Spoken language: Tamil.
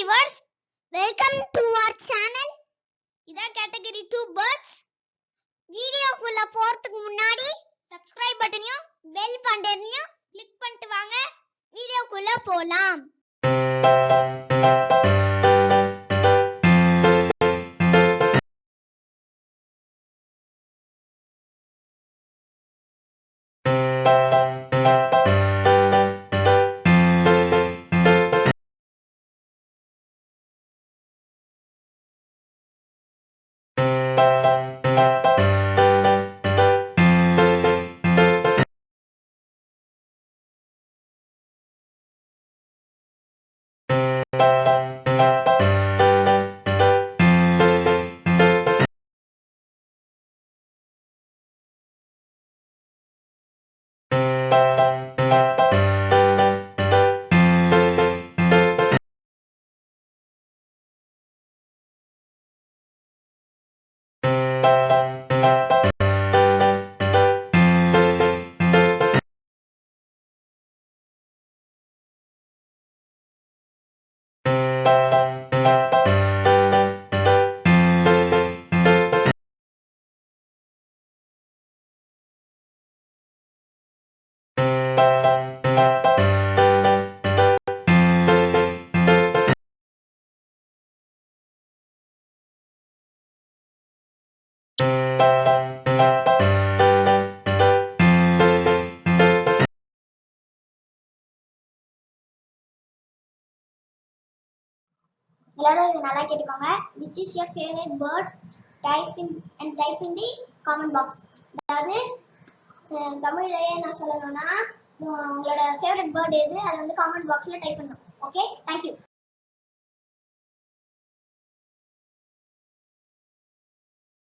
viewers, welcome to our channel. இதா category 2 birds. வீடியோக்குள்ள போறதுக்கு முன்னாடி subscribe பட்டனையும் bell பட்டனையும் click பண்ணிட்டு வாங்க. வீடியோக்குள்ள போலாம். எல்லாரும் இத நல்லா கேட்டுக்கோங்க. Which is your favorite bird? Type in the comment box. அதாவது தமிழ்லயே நான் சொல்லணும்னா உங்களோட ஃபேவரட் பேர்ட் எது அதை வந்து காமெண்ட் பாக்ஸ்ல டைப் பண்ணணும். Okay, thank you.